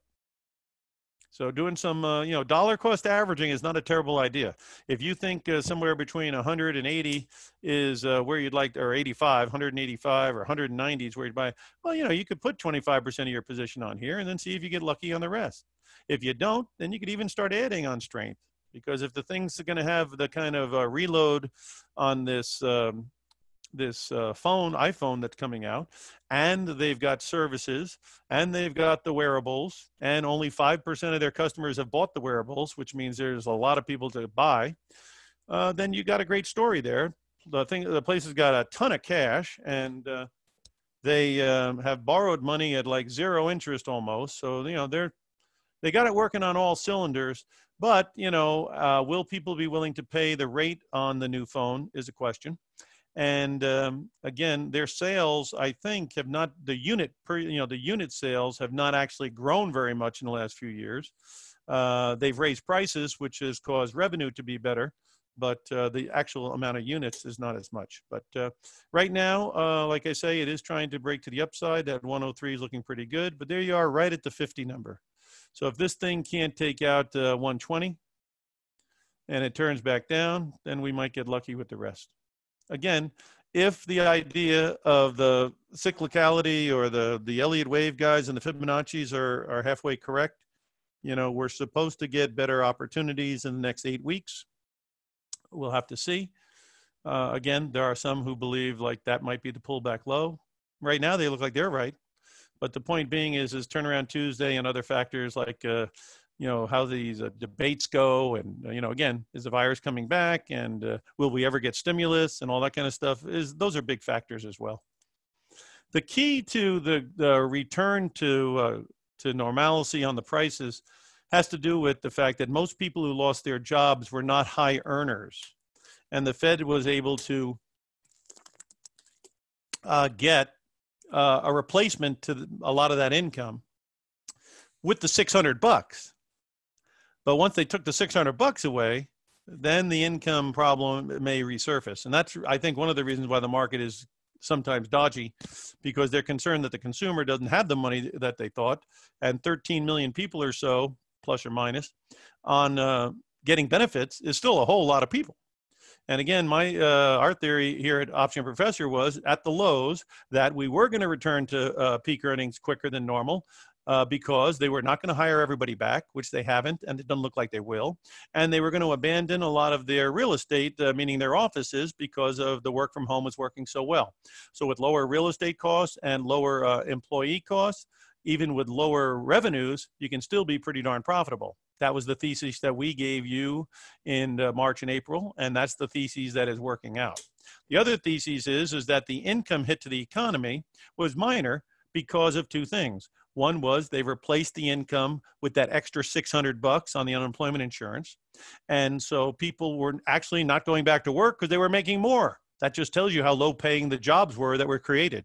So doing some, dollar cost averaging is not a terrible idea. If you think somewhere between 180 is where you'd like, or 85, 185 or 190 is where you'd buy, well, you could put 25% of your position on here and then see if you get lucky on the rest. If you don't, then you could even start adding on strength, because if the thing's going to have the kind of reload on this iPhone that's coming out, and they've got services, and they've got the wearables, and only 5% of their customers have bought the wearables, which means there's a lot of people to buy, then you got a great story there. The place has got a ton of cash, and they have borrowed money at like zero interest almost. So, they got it working on all cylinders. But, will people be willing to pay the rate on the new phone is a question. And again, their sales, I think, have not, the unit sales have not actually grown very much in the last few years. They've raised prices, which has caused revenue to be better, but the actual amount of units is not as much. But right now, like I say, it is trying to break to the upside. That 103 is looking pretty good, but there you are right at the 50 number. So if this thing can't take out 120 and it turns back down, then we might get lucky with the rest. Again, if the idea of the cyclicality or the Elliott wave guys and the Fibonacci's are halfway correct, we're supposed to get better opportunities in the next 8 weeks. We'll have to see. Again, there are some who believe like that might be the pullback low. Right now, they look like they're right. But the point being is turnaround Tuesday and other factors like how these debates go, and again, is the virus coming back, and will we ever get stimulus and all that kind of stuff, those are big factors as well. The key to the return to normalcy on the prices has to do with the fact that most people who lost their jobs were not high earners, and the Fed was able to get a replacement to a lot of that income with the $600. But once they took the $600 away, then the income problem may resurface. And that's, I think, one of the reasons why the market is sometimes dodgy, because they're concerned that the consumer doesn't have the money that they thought. And 13 million people or so, plus or minus, on getting benefits is still a whole lot of people. And again, our theory here at Option Professor was at the lows that we were going to return to peak earnings quicker than normal, because they were not going to hire everybody back, which they haven't, and it doesn't look like they will. And they were going to abandon a lot of their real estate, meaning their offices, because of the work from home was working so well. So with lower real estate costs and lower employee costs, even with lower revenues, you can still be pretty darn profitable. That was the thesis that we gave you in March and April, and that's the thesis that is working out. The other thesis is that the income hit to the economy was minor because of two things. One was they replaced the income with that extra $600 on the unemployment insurance. And so people were actually not going back to work because they were making more. That just tells you how low paying the jobs were that were created.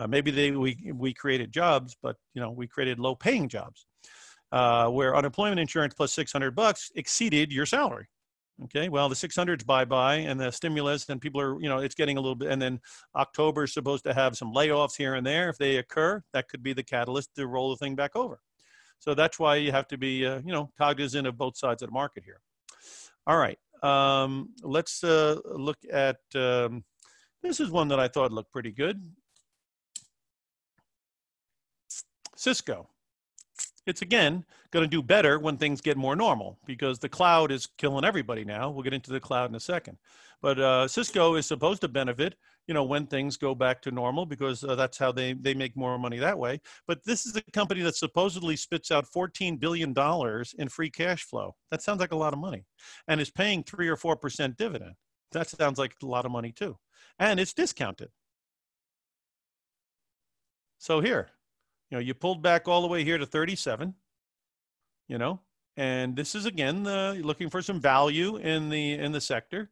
Maybe we created jobs, but we created low paying jobs, where unemployment insurance plus $600 exceeded your salary. Okay, well, the 600's bye-bye, and the stimulus, and people are, it's getting a little bit, and then October is supposed to have some layoffs here and there. If they occur, that could be the catalyst to roll the thing back over. So that's why you have to be, cognizant of both sides of the market here. All right, let's look at, this is one that I thought looked pretty good. Cisco. It's, again, going to do better when things get more normal, because the cloud is killing everybody now. We'll get into the cloud in a second. But Cisco is supposed to benefit, when things go back to normal, because that's how they make more money that way. But this is a company that supposedly spits out $14 billion in free cash flow. That sounds like a lot of money. And is paying 3 or 4% dividend. That sounds like a lot of money too. And it's discounted. So here. You pulled back all the way here to 37, and this is, again, looking for some value in the sector.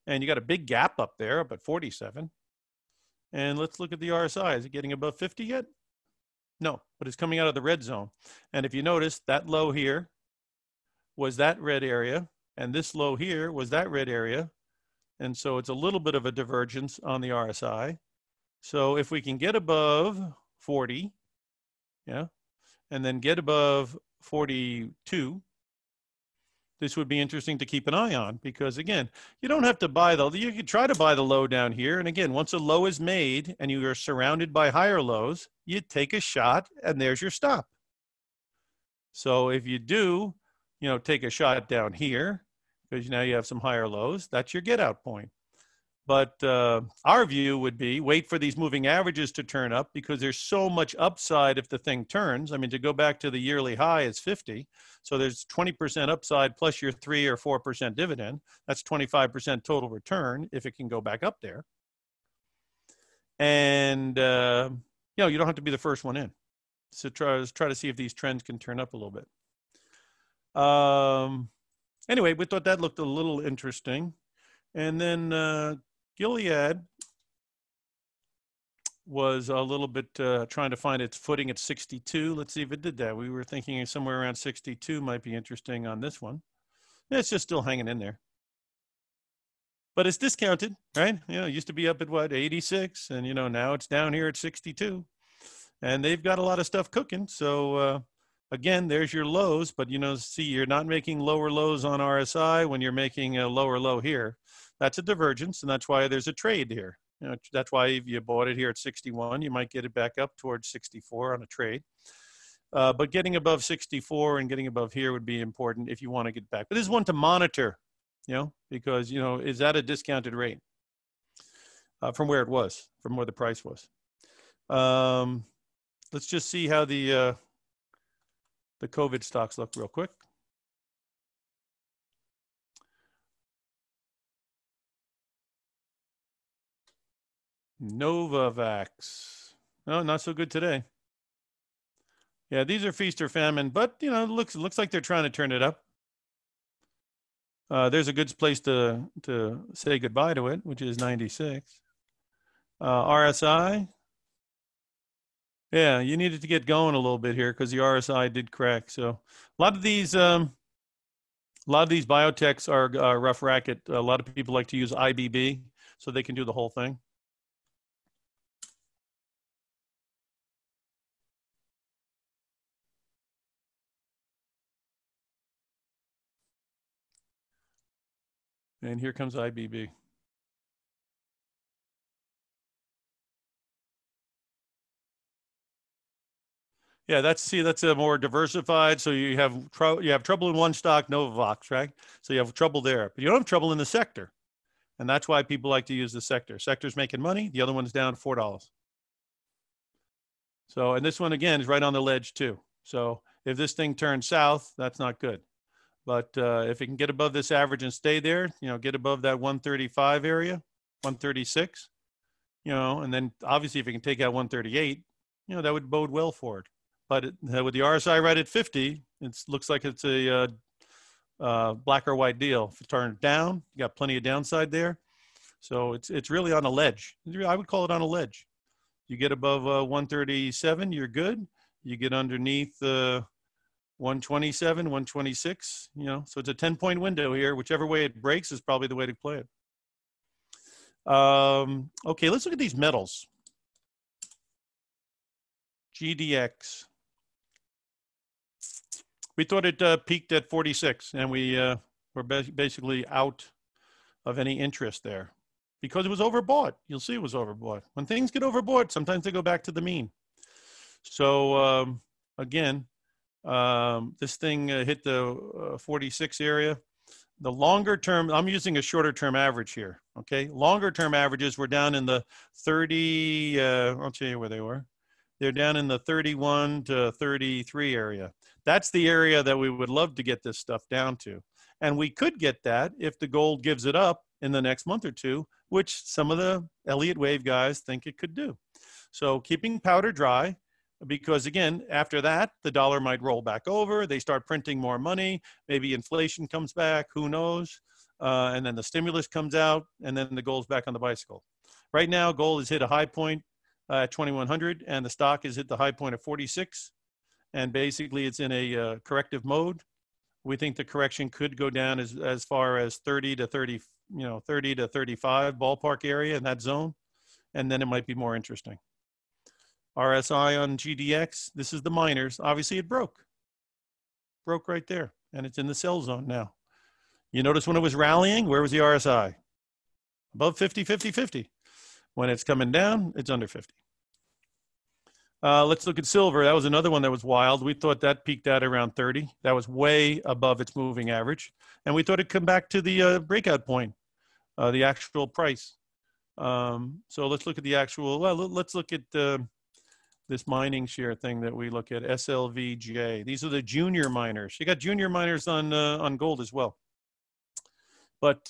And you got a big gap up there, up at 47. And let's look at the RSI. Is it getting above 50 yet? No, but it's coming out of the red zone. And if you notice, that low here was that red area. And this low here was that red area. And so it's a little bit of a divergence on the RSI. So if we can get above 40, yeah, and then get above 42, this would be interesting to keep an eye on, because again, you don't have to buy you could try to buy the low down here. And again, once a low is made and you are surrounded by higher lows, you take a shot and there's your stop. So if you do, take a shot down here, because now you have some higher lows, that's your get out point. But our view would be wait for these moving averages to turn up, because there's so much upside if the thing turns. I mean, to go back to the yearly high is 50. So there's 20% upside plus your 3 or 4% dividend. That's 25% total return if it can go back up there. And, you don't have to be the first one in. So try to see if these trends can turn up a little bit. Anyway, we thought that looked a little interesting. And then Gilead was a little bit trying to find its footing at 62. Let's see if it did that. We were thinking somewhere around 62 might be interesting on this one. It's just still hanging in there. But it's discounted, right? It used to be up at what, 86, and now it's down here at 62. And they've got a lot of stuff cooking. So again, there's your lows, but see, you're not making lower lows on RSI when you're making a lower low here. That's a divergence, and that's why there's a trade here. That's why if you bought it here at 61, you might get it back up towards 64 on a trade. But getting above 64 and getting above here would be important if you want to get back. But this is one to monitor, because, is that a discounted rate from where it was, from where the price was? Let's just see how the COVID stocks look real quick. Novavax. No, not so good today. Yeah, these are feast or famine, but it looks like they're trying to turn it up. There's a good place to say goodbye to it, which is 96. RSI. Yeah, you needed to get going a little bit here because the RSI did crack. So a lot of these biotechs are rough racket. A lot of people like to use IBB so they can do the whole thing. And here comes IBB. Yeah, that's a more diversified. So you have trouble in one stock, Novavax, right? So you have trouble there, but you don't have trouble in the sector, and that's why people like to use the sector. Sector's making money. The other one's down $4. So, and this one again is right on the ledge too. So if this thing turns south, that's not good. But if it can get above this average and stay there, get above that 135 area, 136, and then obviously if it can take out 138, that would bode well for it. But with the RSI right at 50, it looks like it's a black or white deal. If it turns down, you got plenty of downside there. So it's really on a ledge. I would call it on a ledge. You get above 137, you're good. You get underneath 127, 126, so it's a 10-point window here. Whichever way it breaks is probably the way to play it. Okay, let's look at these metals. GDX. We thought it peaked at 46, and we were basically out of any interest there because it was overbought. You'll see it was overbought. When things get overbought, sometimes they go back to the mean. So again, this thing hit the 46 area. The longer term, I'm using a shorter term average here, okay? Longer term averages were down in the 30, I'll tell you where they were. They're down in the 31 to 33 area. That's the area that we would love to get this stuff down to. And we could get that if the gold gives it up in the next month or two, which some of the Elliott Wave guys think it could do. So keeping powder dry, because again, after that, the dollar might roll back over. They start printing more money. Maybe inflation comes back, who knows? And then the stimulus comes out, and then the gold's back on the bicycle. Right now, gold has hit a high point at 2,100, and the stock is hit the high point of 46. And basically, it's in a corrective mode. We think the correction could go down as far as 30 to 30, 30 to 35 ballpark area in that zone. And then it might be more interesting. RSI on GDX, this is the miners. Obviously it broke right there, and it's in the sell zone now. You notice when it was rallying, where was the RSI? Above 50, 50, 50. When it's coming down, it's under 50. Let's look at silver. That was another one that was wild. We thought that peaked out around 30. That was way above its moving average. And we thought it'd come back to the breakout point, the actual price. So let's look at the actual, well, let's look at this mining share thing that we look at, SLVJ. These are the junior miners. You got junior miners on gold as well. But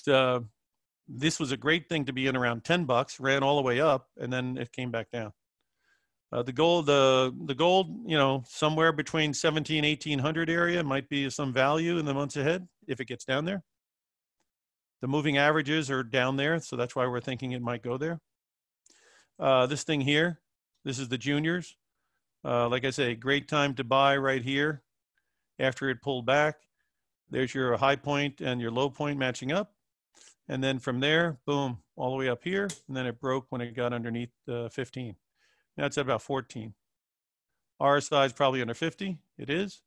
this was a great thing to be in around 10 bucks, ran all the way up, and then it came back down. The gold, somewhere between 17, 1800 area might be some value in the months ahead if it gets down there. The moving averages are down there, so that's why we're thinking it might go there. This thing here, this is the juniors. Like I say, great time to buy right here after it pulled back. There's your high point and your low point matching up. And then from there, boom, all the way up here. And then it broke when it got underneath 15. Now it's at about 14. RSI is probably under 50. It is.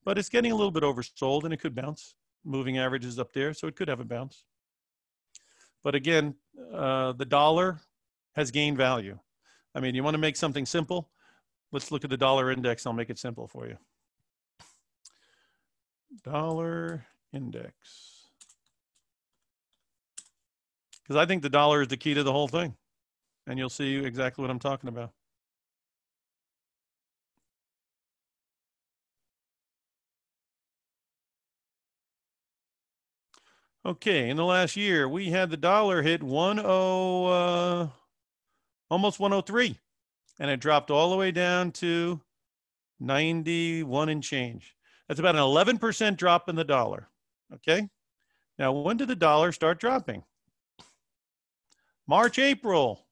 But it's getting a little bit oversold and it could bounce. Moving average is up there, so it could have a bounce. But again, the dollar has gained value. I mean, you want to make something simple? Let's look at the dollar index. I'll make it simple for you. Dollar index. Because I think the dollar is the key to the whole thing. And you'll see exactly what I'm talking about. Okay, in the last year, we had the dollar hit almost 103. And it dropped all the way down to 91 and change. That's about an 11% drop in the dollar. Okay. Now, when did the dollar start dropping? March, April,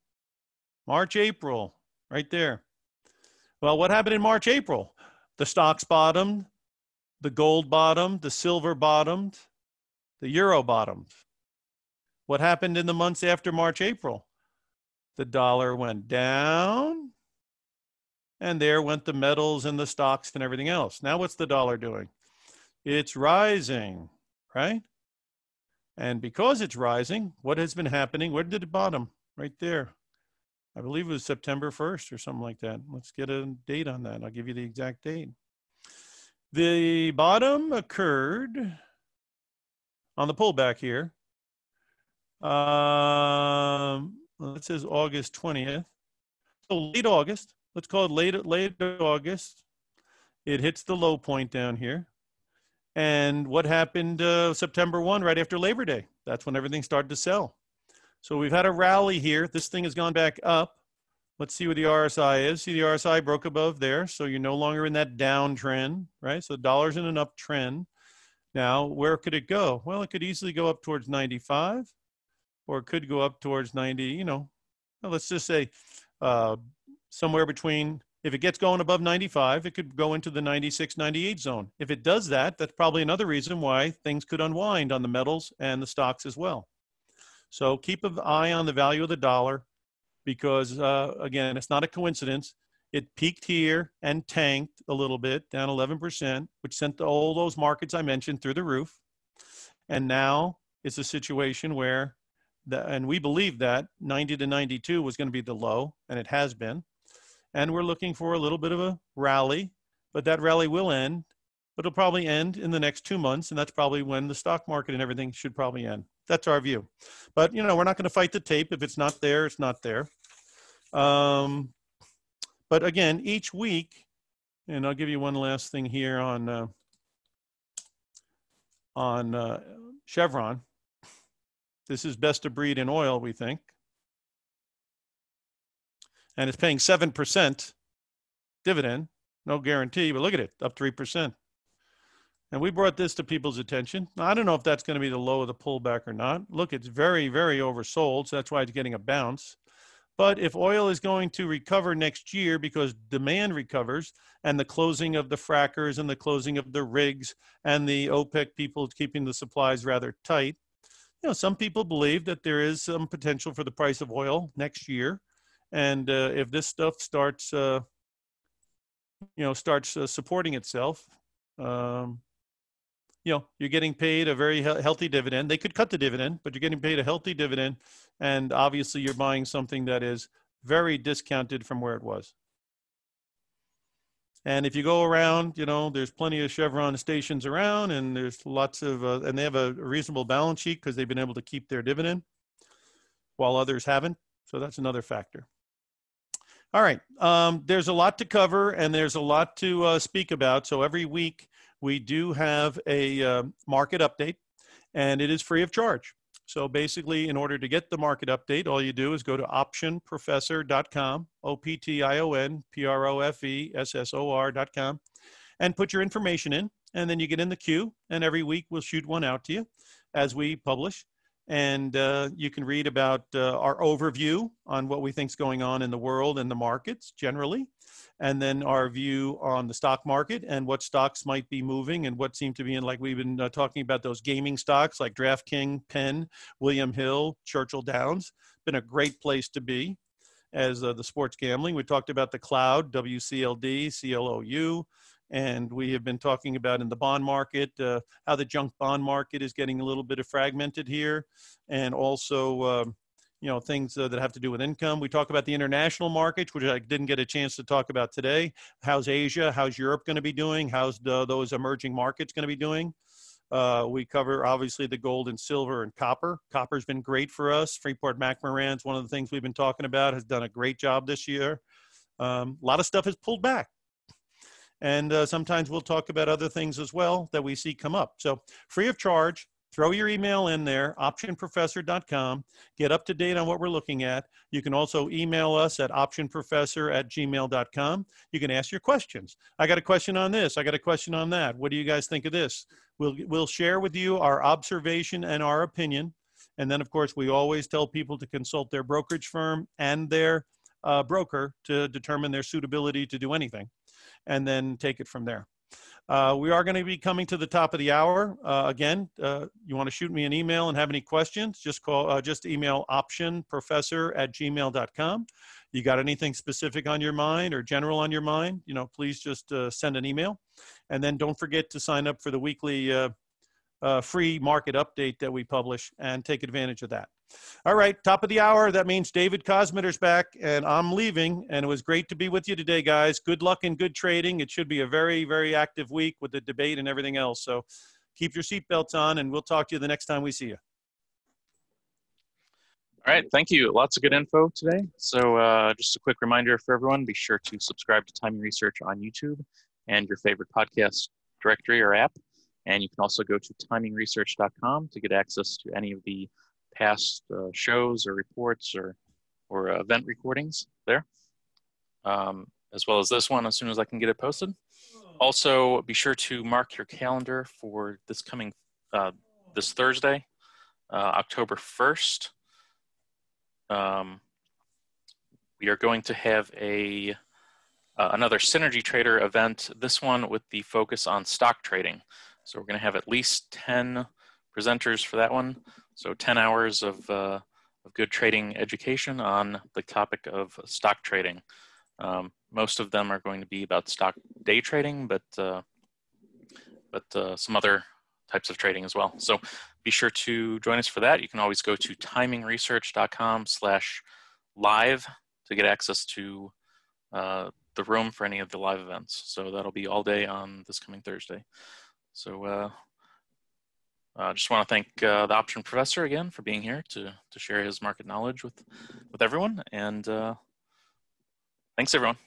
right there. Well, what happened in March, April? The stocks bottomed, the gold bottomed, the silver bottomed, the euro bottomed. What happened in the months after March, April? The dollar went down, and there went the metals and the stocks and everything else. Now what's the dollar doing? It's rising, right? And because it's rising, what has been happening? Where did it bottom? Right there. I believe it was September 1st or something like that. Let's get a date on that. I'll give you the exact date. The bottom occurred on the pullback here. It says August 20th. So late August. Let's call it late August. It hits the low point down here. And what happened September 1, right after Labor Day? That's when everything started to sell. So we've had a rally here. This thing has gone back up. Let's see what the RSI is. See, the RSI broke above there. So you're no longer in that downtrend, right? So the dollar's in an uptrend. Now, where could it go? Well, it could easily go up towards 95, or it could go up towards 90, let's just say somewhere between, if it gets going above 95, it could go into the 96, 98 zone. If it does that, that's probably another reason why things could unwind on the metals and the stocks as well. So keep an eye on the value of the dollar because, again, it's not a coincidence. It peaked here and tanked a little bit, down 11%, which sent all those markets I mentioned through the roof. And now it's a situation where, and we believe that 90 to 92 was going to be the low, and it has been. And we're looking for a little bit of a rally, but that rally will end, but it'll probably end in the next 2 months, and that's probably when the stock market and everything should probably end. That's our view. But, we're not going to fight the tape. If it's not there, it's not there. But again, each week, and I'll give you one last thing here on Chevron. This is best of breed in oil, we think. And it's paying 7% dividend, no guarantee, but look at it, up 3%. And we brought this to people's attention. Now, I don't know if that's going to be the low of the pullback or not. Look, it's very, very oversold, so that's why it's getting a bounce. But if oil is going to recover next year because demand recovers and the closing of the frackers and the closing of the rigs and the OPEC people keeping the supplies rather tight, some people believe that there is some potential for the price of oil next year. And if this stuff starts supporting itself, you're getting paid a very healthy dividend. They could cut the dividend, but you're getting paid a healthy dividend. And obviously you're buying something that is very discounted from where it was. And if you go around, there's plenty of Chevron stations around, and there's lots of, and they have a reasonable balance sheet because they've been able to keep their dividend while others haven't. So that's another factor. All right. There's a lot to cover and there's a lot to speak about. So every week we do have a market update, and it is free of charge. So basically, in order to get the market update, all you do is go to optionprofessor.com, OPTIONPROFESSOR.com, and put your information in, and then you get in the queue, and every week we'll shoot one out to you as we publish. And you can read about our overview on what we think is going on in the world and the markets generally, and then our view on the stock market and what stocks might be moving and what seem to be in, like we've been talking about those gaming stocks like DraftKings, Penn, William Hill, Churchill Downs. Been a great place to be as the sports gambling. We talked about the cloud, WCLD, CLOU. And we have been talking about in the bond market, how the junk bond market is getting a little bit of fragmented here. And also, things that have to do with income. We talk about the international markets, which I didn't get a chance to talk about today. How's Asia? How's Europe going to be doing? How's those emerging markets going to be doing? We cover, obviously, the gold and silver and copper. Copper's been great for us. Freeport-McMoRan's one of the things we've been talking about, has done a great job this year. A lot of stuff has pulled back. And sometimes we'll talk about other things as well that we see come up. So free of charge, throw your email in there, optionprofessor.com, get up to date on what we're looking at. You can also email us at optionprofessor@gmail.com. You can ask your questions. I got a question on this. I got a question on that. What do you guys think of this? We'll share with you our observation and our opinion. And then, of course, we always tell people to consult their brokerage firm and their broker to determine their suitability to do anything, and then take it from there. We are going to be coming to the top of the hour. Again, you want to shoot me an email and have any questions, just email optionprofessor@gmail.com. You got anything specific on your mind or general on your mind, please just send an email. And then don't forget to sign up for the weekly free market update that we publish and take advantage of that. All right, top of the hour. That means David Kosmiter's back, and I'm leaving. And it was great to be with you today, guys. Good luck and good trading. It should be a very, very active week with the debate and everything else. So keep your seatbelts on, and we'll talk to you the next time we see you. All right, thank you. Lots of good info today. So just a quick reminder for everyone, be sure to subscribe to Timing Research on YouTube and your favorite podcast directory or app. And you can also go to TimingResearch.com to get access to any of the past shows or reports or event recordings there, as well as this one as soon as I can get it posted. Also, be sure to mark your calendar for this coming, this Thursday, October 1st. We are going to have another Synergy Trader event, this one with the focus on stock trading. So we're going to have at least 10 presenters for that one. So 10 hours of good trading education on the topic of stock trading. Most of them are going to be about stock day trading, but some other types of trading as well. So be sure to join us for that. You can always go to TimingResearch.com/live to get access to the room for any of the live events. So that'll be all day on this coming Thursday. So I just want to thank the Option Professor again for being here to share his market knowledge with everyone. And thanks, everyone.